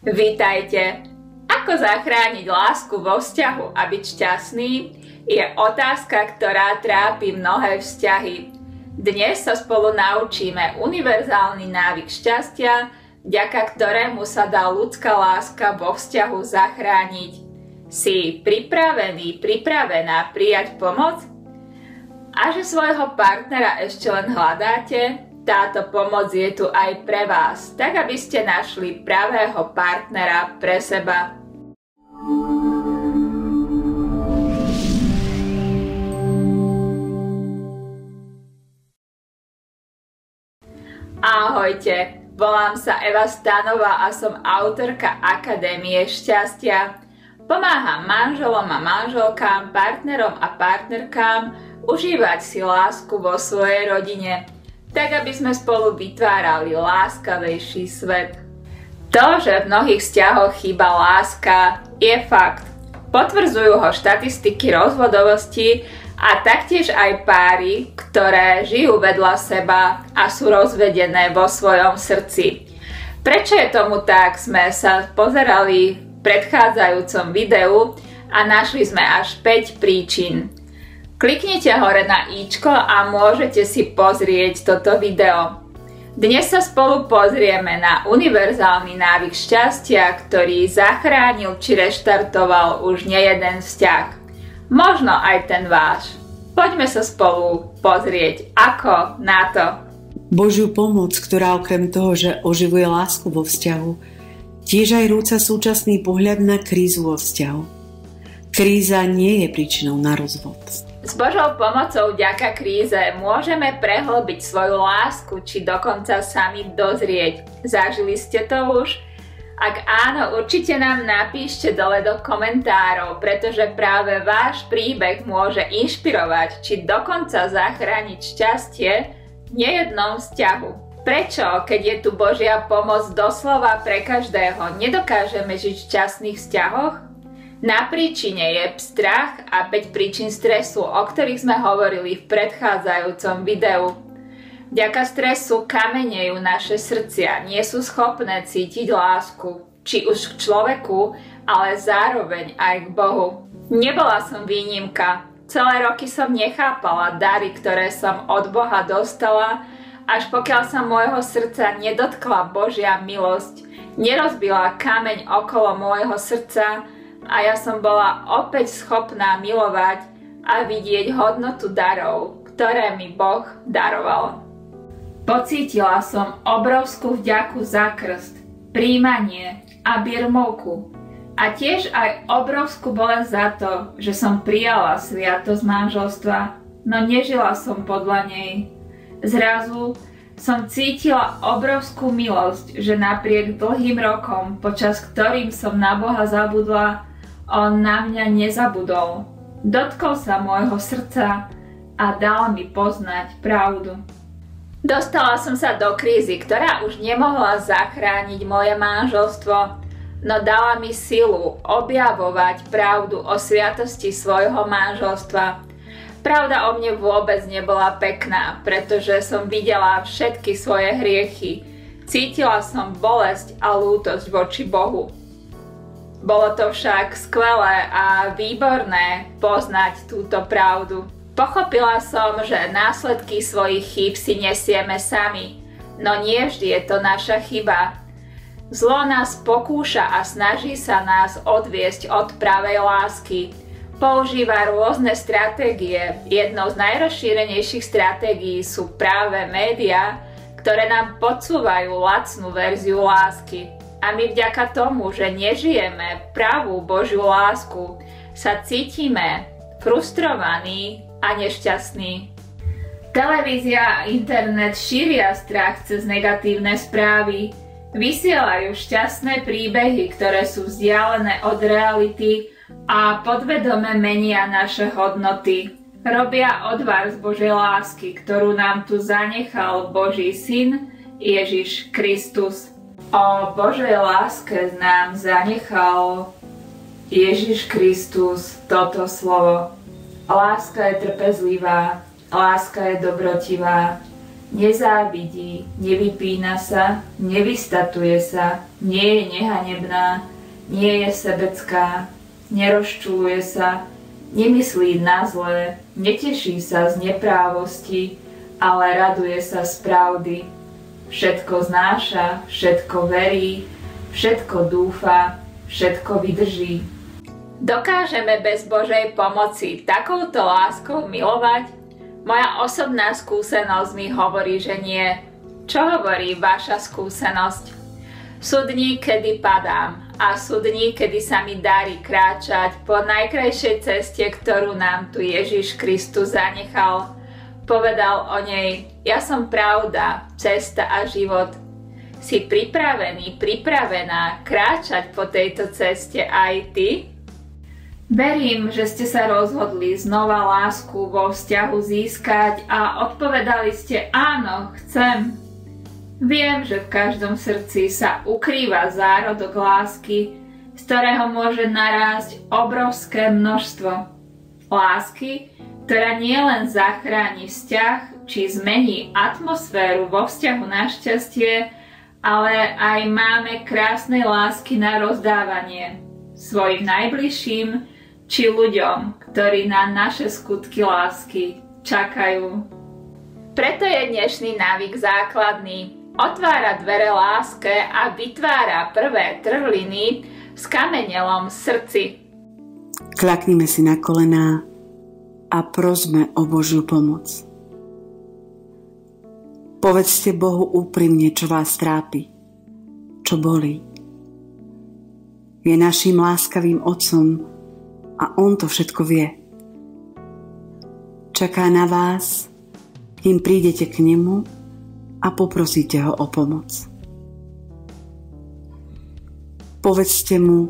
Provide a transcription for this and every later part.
Vítajte! Ako zachrániť lásku vo vzťahu a byť šťastný je otázka, ktorá trápi mnohé vzťahy. Dnes sa spolu naučíme univerzálny návyk šťastia, vďaka ktorému sa dá ľudská láska vo vzťahu zachrániť. Si pripravená prijať pomoc? A že svojho partnera ešte len hľadáte? Táto pomoc je tu aj pre vás, tak aby ste našli pravého partnera pre seba. Ahojte, volám sa Eva Stanová a som autorka Akadémie šťastia. Pomáham manželom a manželkám, partnerom a partnerkám užívať si lásku vo svojej rodine, tak aby sme spolu vytvárali láskavejší svet. To, že v mnohých vzťahoch chýba láska, je fakt. Potvrdzujú ho štatistiky rozvodovosti a taktiež aj páry, ktoré žijú vedľa seba a sú rozvedené vo svojom srdci. Prečo je tomu tak, sme sa pozerali v predchádzajúcom videu a našli sme až 5 príčin. Kliknite hore na íčko a môžete si pozrieť toto video. Dnes sa spolu pozrieme na univerzálny návyk šťastia, ktorý zachránil či reštartoval už nejeden vzťah. Možno aj ten váš. Poďme sa spolu pozrieť, ako na to. Božiu pomoc, ktorá okrem toho, že oživuje lásku vo vzťahu, tiež aj rúca súčasný pohľad na krízu vo vzťahu. Kríza nie je príčinou na rozvod. S Božou pomocou vďaka kríze môžeme prehlbiť svoju lásku či dokonca sami dozrieť. Zažili ste to už? Ak áno, určite nám napíšte dole do komentárov, pretože práve váš príbeh môže inšpirovať či dokonca zachrániť šťastie v nejednom vzťahu. Prečo, keď je tu Božia pomoc doslova pre každého, nedokážeme žiť v šťastných vzťahoch? Na príčine je strach a 5 príčin stresu, o ktorých sme hovorili v predchádzajúcom videu. Vďaka stresu kameňujú naše srdcia, nie sú schopné cítiť lásku, či už k človeku, ale zároveň aj k Bohu. Nebola som výnimka. Celé roky som nechápala dary, ktoré som od Boha dostala, až pokiaľ sa môjho srdca nedotkla Božia milosť, nerozbila kameň okolo môjho srdca a ja som bola opäť schopná milovať a vidieť hodnotu darov, ktoré mi Boh daroval. Pocítila som obrovskú vďaku za krst, prijímanie a birmovku a tiež aj obrovskú bolesť za to, že som prijala sviatosť manželstva, no nežila som podľa nej. Zrazu som cítila obrovskú milosť, že napriek dlhým rokom, počas ktorým som na Boha zabudla, On na mňa nezabudol. Dotkol sa môjho srdca a dal mi poznať pravdu. Dostala som sa do krízy, ktorá už nemohla zachrániť moje manželstvo, no dala mi silu objavovať pravdu o sviatosti svojho manželstva. Pravda o mne vôbec nebola pekná, pretože som videla všetky svoje hriechy. Cítila som bolesť a lútosť voči Bohu. Bolo to však skvelé a výborné poznať túto pravdu. Pochopila som, že následky svojich chýb si nesieme sami, no nie vždy je to naša chyba. Zlo nás pokúša a snaží sa nás odviesť od pravej lásky. Používa rôzne stratégie. Jednou z najrozšírenejších stratégií sú práve médiá, ktoré nám podsúvajú lacnú verziu lásky. A my vďaka tomu, že nežijeme pravú Božiu lásku, sa cítime frustrovaní a nešťastní. Televízia a internet šíria strach cez negatívne správy. Vysielajú šťastné príbehy, ktoré sú vzdialené od reality a podvedome menia naše hodnoty. Robia odvar z Božej lásky, ktorú nám tu zanechal Boží Syn Ježiš Kristus. O Božej láske nám zanechal Ježiš Kristus toto slovo. Láska je trpezlivá, láska je dobrotivá, nezávidí, nevypína sa, nevystatuje sa, nie je nehanebná, nie je sebecká, nerozčuluje sa, nemyslí na zlé, neteší sa z neprávosti, ale raduje sa z pravdy. Všetko znáša, všetko verí, všetko dúfa, všetko vydrží. Dokážeme bez Božej pomoci takouto láskou milovať? Moja osobná skúsenosť mi hovorí, že nie. Čo hovorí vaša skúsenosť? Sú dni, kedy padám, a sú dni, kedy sa mi darí kráčať po najkrajšej ceste, ktorú nám tu Ježiš Kristus zanechal. Povedal o nej: ja som pravda, cesta a život. Si pripravený, pripravená kráčať po tejto ceste aj ty? Verím, že ste sa rozhodli znova lásku vo vzťahu získať a odpovedali ste: áno, chcem. Viem, že v každom srdci sa ukrýva zárodok lásky, z ktorého môže narásť obrovské množstvo. Lásky, ktorá nielen zachráni vzťah, či zmení atmosféru vo vzťahu na šťastie, ale aj máme krásnej lásky na rozdávanie svojim najbližším, či ľuďom, ktorí na naše skutky lásky čakajú. Preto je dnešný návyk základný. Otvára dvere láske a vytvára prvé trhliny v skamenelom srdci. Kľaknime si na kolená a prosme o Božiu pomoc. Povedzte Bohu úprimne, čo vás trápi, čo bolí. Je naším láskavým Otcom a On to všetko vie. Čaká na vás, kým prídete k Nemu a poprosíte Ho o pomoc. Povedzte Mu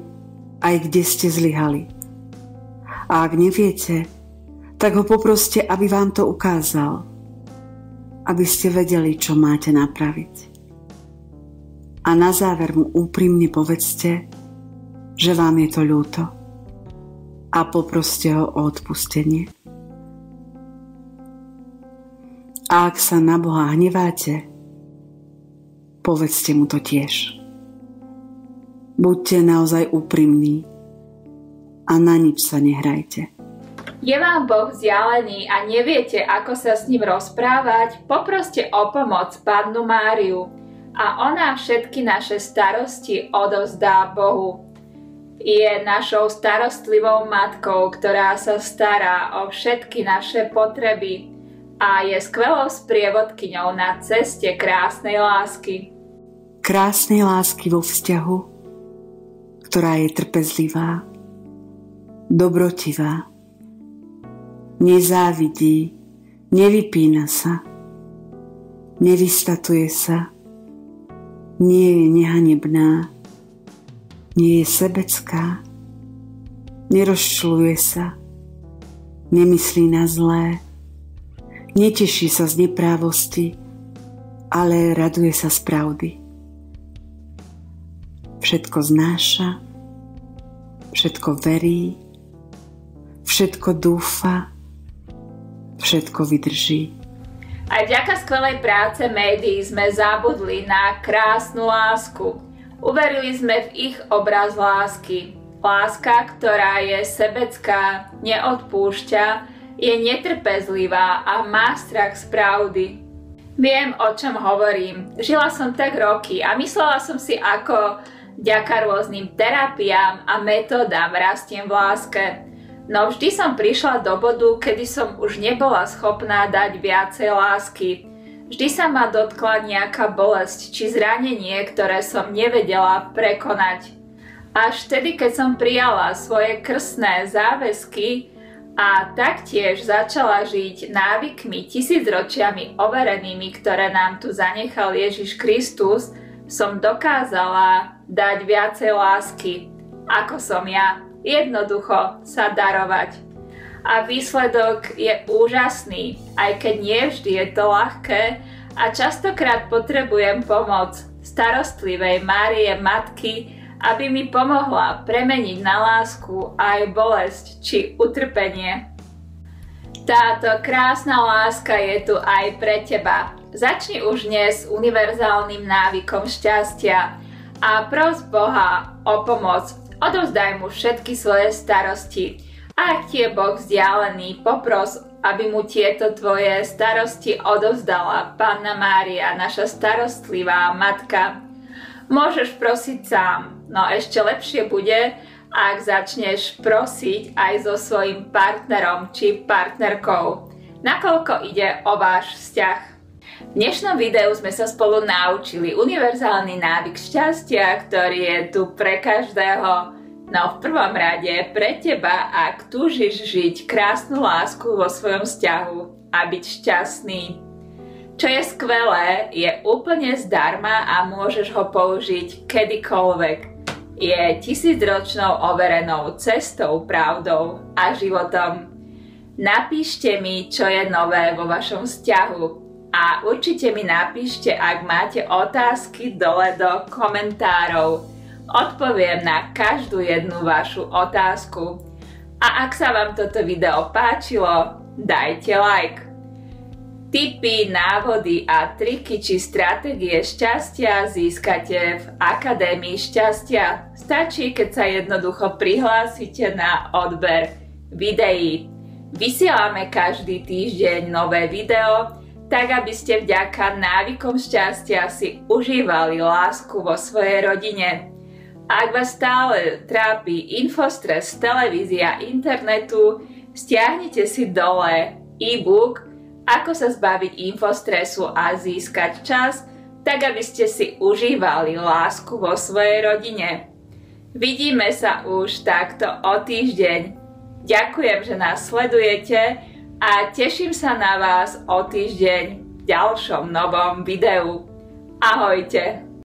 aj, kde ste zlyhali. A ak neviete, tak Ho poproste, aby vám to ukázal, aby ste vedeli, čo máte napraviť. A na záver Mu úprimne povedzte, že vám je to ľúto, a poproste Ho o odpustenie. A ak sa na Boha hneváte, povedzte Mu to tiež. Buďte naozaj úprimní a na nič sa nehrajte. Je vám Boh vzdialený a neviete, ako sa s ním rozprávať? Poproste o pomoc Pannu Máriu a ona všetky naše starosti odovzdá Bohu. Je našou starostlivou matkou, ktorá sa stará o všetky naše potreby a je skvelou sprievodkyňou na ceste krásnej lásky. Krásnej lásky vo vzťahu, ktorá je trpezlivá, dobrotivá, nezávidí, nevypína sa, nevystatuje sa, nie je nehanebná, nie je sebecká, nerozčuluje sa, nemyslí na zlé, neteší sa z neprávosti, ale raduje sa z pravdy. Všetko znáša, všetko verí, všetko dúfa, všetko vydrží. Aj vďaka skvelej práce médií sme zabudli na krásnu lásku. Uverili sme v ich obraz lásky. Láska, ktorá je sebecká, neodpúšťa, je netrpezlivá a má strach z pravdy. Viem, o čom hovorím. Žila som tak roky a myslela som si, ako vďaka rôznym terapiám a metódám rastiem v láske. No vždy som prišla do bodu, kedy som už nebola schopná dať viacej lásky. Vždy sa ma dotkla nejaká bolesť či zranenie, ktoré som nevedela prekonať. Až vtedy, keď som prijala svoje krstné záväzky a taktiež začala žiť návykmi tisícročiami overenými, ktoré nám tu zanechal Ježiš Kristus, som dokázala dať viacej lásky, ako som ja. Jednoducho sa darovať. A výsledok je úžasný, aj keď nie vždy je to ľahké a častokrát potrebujem pomoc starostlivej Márie Matky, aby mi pomohla premeniť na lásku aj bolesť či utrpenie. Táto krásna láska je tu aj pre teba. Začni už dnes univerzálnym návykom šťastia a pros Boha o pomoc. Odovzdaj mu všetky svoje starosti. A ak ti je Boh vzdialený, popros, aby mu tieto tvoje starosti odovzdala Panna Mária, naša starostlivá matka. Môžeš prosiť sám, no ešte lepšie bude, ak začneš prosiť aj so svojím partnerom či partnerkou, nakoľko ide o váš vzťah. V dnešnom videu sme sa spolu naučili univerzálny návyk šťastia, ktorý je tu pre každého. No v prvom rade pre teba, ak túžiš žiť krásnu lásku vo svojom vzťahu a byť šťastný. Čo je skvelé, je úplne zdarma a môžeš ho použiť kedykoľvek. Je 1000-ročnou overenou cestou, pravdou a životom. Napíšte mi, čo je nové vo vašom vzťahu a určite mi napíšte, ak máte otázky dole do komentárov. Odpoviem na každú jednu vašu otázku. A ak sa vám toto video páčilo, dajte like. Tipy, návody a triky či stratégie šťastia získate v Akadémii šťastia. Stačí, keď sa jednoducho prihlásite na odber videí. Vysielame každý týždeň nové video, tak aby ste vďaka návykom šťastia si užívali lásku vo svojej rodine. Ak vás stále trápi infostres z televízie a internetu, stiahnite si dole e-book Ako sa zbaviť infostresu a získať čas, tak aby ste si užívali lásku vo svojej rodine. Vidíme sa už takto o týždeň. Ďakujem, že nás sledujete a teším sa na vás o týždeň v ďalšom novom videu. Ahojte!